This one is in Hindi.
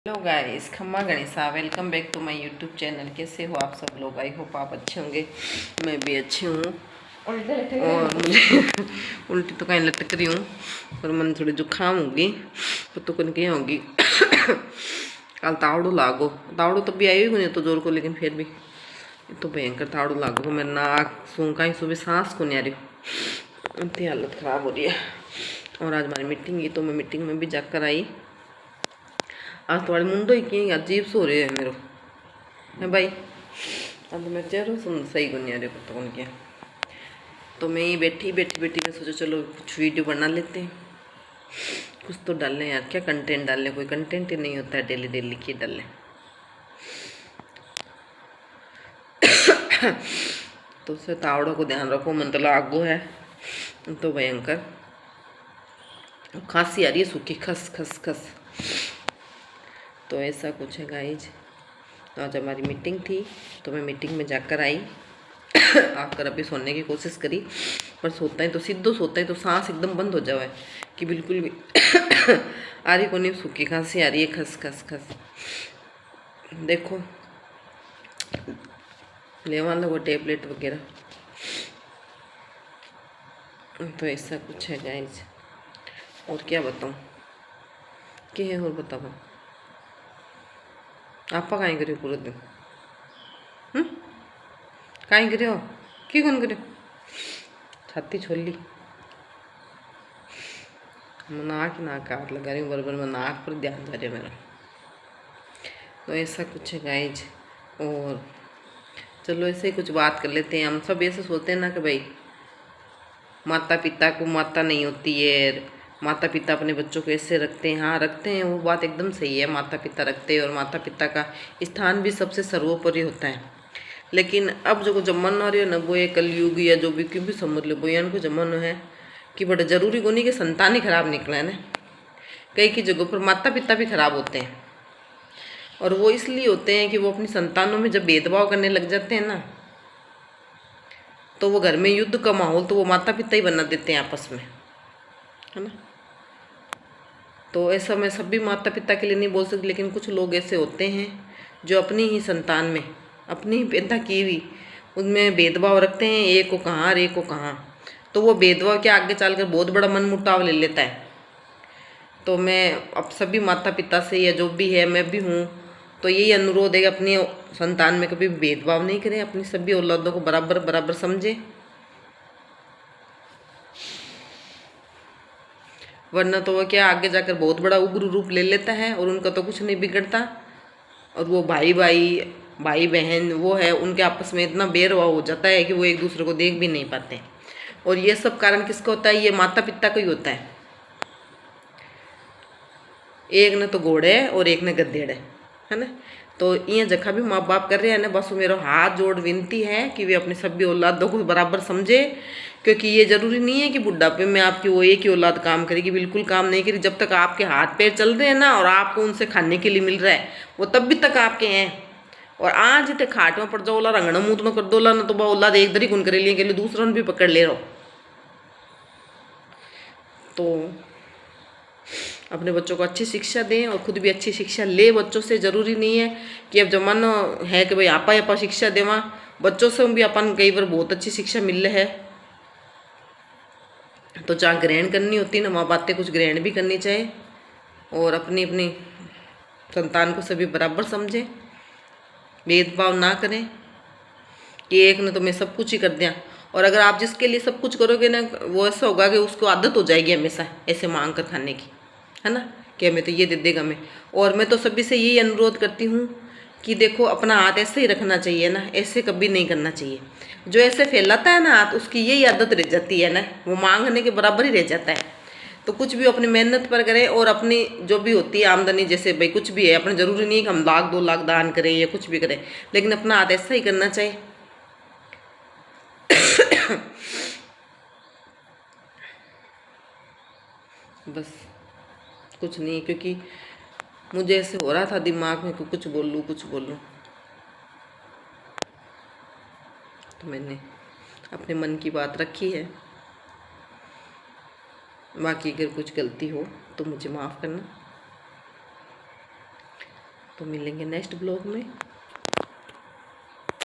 हेलो गाइस, खम्मा Ganesha, welcome back to my YouTube channel. कैसे हो आप सब लोग? आई होप आप अच्छे होंगे। मैं भी अच्छी हूँ। और मुझे उल्टी तो कहीं लटक रही हूँ, पर मन थोड़ी जुकाम होगी, तो कन क्या होगी। कल तावड़ो लागो, तावड़ो तब भी आई हुई नहीं तो जोर को, लेकिन फिर भी तो भयंकर तावड़ो लागो। मेरा नाक सूंखा ही, सुबह सांस को नहीं आ रही, इतनी हालत ख़राब हो रही है। और आज हमारी मीटिंग है, तो मैं मीटिंग में भी जाकर आई। आज थोड़ी मुंडो ही की अजीब सो रहे है मेरे है भाई। अब तो मेरे चेहरा सुन सही को नहीं आ रहे, पता कौन क्या। तो मैं ये बैठी मैं सोचा चलो कुछ वीडियो बना लेते हैं, कुछ तो डालें यार। क्या कंटेंट डालें, कोई कंटेंट ही नहीं होता है, डेली डेली की डालें। तो उससे तावड़ों को ध्यान रखो, मन तो लागू है तो भयंकर खांसी आ रही है, सूखी खस खस खस। तो ऐसा कुछ है गाइज। तो आज हमारी मीटिंग थी, तो मैं मीटिंग में जाकर आई। आकर अभी सोने की कोशिश करी, पर सोता है तो सीधो सोता है तो सांस एकदम बंद हो जाए कि बिल्कुल भी आ रही को नहीं, सूखी खांसी आ रही है, खस खस खस। देखो लेवा लो वो टेबलेट वगैरह। तो ऐसा कुछ है गाइज। और क्या बताऊँ, क्या है और बताओ। आपा कहीं करियो पूरे दिन, कहीं करियो की कौन करियो, छाती छोली मैं नाक हाथ लगा रही हूँ बराबर, मैं नाक पर ध्यान जा रही है मेरा। तो ऐसा कुछ है गाइज। और चलो ऐसे ही कुछ बात कर लेते हैं। हम सब ऐसे सोचते हैं ना कि भाई माता पिता को माता नहीं होती है, माता पिता अपने बच्चों को ऐसे रखते हैं। हाँ रखते हैं, वो बात एकदम सही है, माता पिता रखते हैं और माता पिता का स्थान भी सबसे सर्वोपरि होता है। लेकिन अब जो जमाना आ रही है ना, वो एक कलयुग या जो भी क्यों भी समझ लो, बयान को जमाना है कि बड़ा जरूरी को नहीं कि संतान ही खराब निकला है ना, कई की जगहों पर माता पिता भी खराब होते हैं। और वो इसलिए होते हैं कि वो अपनी संतानों में जब भेदभाव करने लग जाते हैं ना, तो वो घर में युद्ध का माहौल तो वो माता पिता ही बना देते हैं आपस में, है ना। तो ऐसा मैं सभी माता पिता के लिए नहीं बोल सकती, लेकिन कुछ लोग ऐसे होते हैं जो अपनी ही संतान में, अपनी ही पैदा की हुई उनमें भेदभाव रखते हैं, एक को कहाँ और एक को कहाँ। तो वो भेदभाव के आगे चलकर बहुत बड़ा मन मुटाव ले लेता है। तो मैं अब सभी माता पिता से या जो भी है, मैं भी हूँ, तो यही अनुरोध है कि अपनी संतान में कभी भेदभाव नहीं करें, अपनी सभी औलादों को बराबर बराबर समझें। वरना तो वह क्या आगे जाकर बहुत बड़ा उग्र रूप ले लेता है और उनका तो कुछ नहीं बिगड़ता। और वो भाई बहन वो है, उनके आपस में इतना बेरवाह हो जाता है कि वो एक दूसरे को देख भी नहीं पाते। और ये सब कारण किसका होता है? ये माता पिता का ही होता है। एक ने तो घोड़े है और एक ने गधेड़ है ना। तो ये जखा भी माँ बाप कर रहे हैं ना, बस मेरा हाथ जोड़ विनती है कि वे अपनी सभी औलादों को बराबर समझे। क्योंकि ये जरूरी नहीं है कि बुढ़ापे में आपकी वो एक ही औलाद काम करेगी, बिल्कुल काम नहीं करेगी। जब तक आपके हाथ पैर चल रहे हैं ना और आपको उनसे खाने के लिए मिल रहा है, वो तब भी तक आपके हैं। और आज इतने खाट में पड़ जाओ, ओला रंगना मुँह तो कर दो ना, तो औलाद एक दरी कुन करे लिए के लिए दूसरों ने भी पकड़ ले रहो। तो अपने बच्चों को अच्छी शिक्षा दें और खुद भी अच्छी शिक्षा ले बच्चों से। ज़रूरी नहीं है कि अब जमाना है कि भाई आपा शिक्षा देवा, बच्चों से भी अपन कई बार बहुत अच्छी शिक्षा मिल रही है। तो जहाँ ग्रहण करनी होती है ना, वहाँ बातें कुछ ग्रहण भी करनी चाहिए। और अपनी अपनी संतान को सभी बराबर समझें, भेदभाव ना करें कि एक ने तो मैं सब कुछ ही कर दिया। और अगर आप जिसके लिए सब कुछ करोगे ना, वो ऐसा होगा कि उसको आदत हो जाएगी हमेशा ऐसे मांग कर खाने की, है ना, कि हमें तो ये दे देगा मैं। और मैं तो सभी से यही अनुरोध करती हूँ कि देखो अपना हाथ ऐसे ही रखना चाहिए ना, ऐसे कभी नहीं करना चाहिए। जो ऐसे फैलाता है ना हाथ, उसकी यही आदत रह जाती है ना, वो मांगने के बराबर ही रह जाता है। तो कुछ भी अपनी मेहनत पर करें और अपनी जो भी होती है आमदनी, जैसे भाई कुछ भी है अपना, जरूरी नहीं है कि हम 1 लाख 2 लाख दान करें या कुछ भी करें, लेकिन अपना हाथ ऐसा ही करना चाहिए। बस कुछ नहीं, क्योंकि मुझे ऐसे हो रहा था दिमाग में कि कुछ बोलूँ, तो मैंने अपने मन की बात रखी है। बाकी अगर कुछ गलती हो तो मुझे माफ़ करना। तो मिलेंगे नेक्स्ट ब्लॉग में।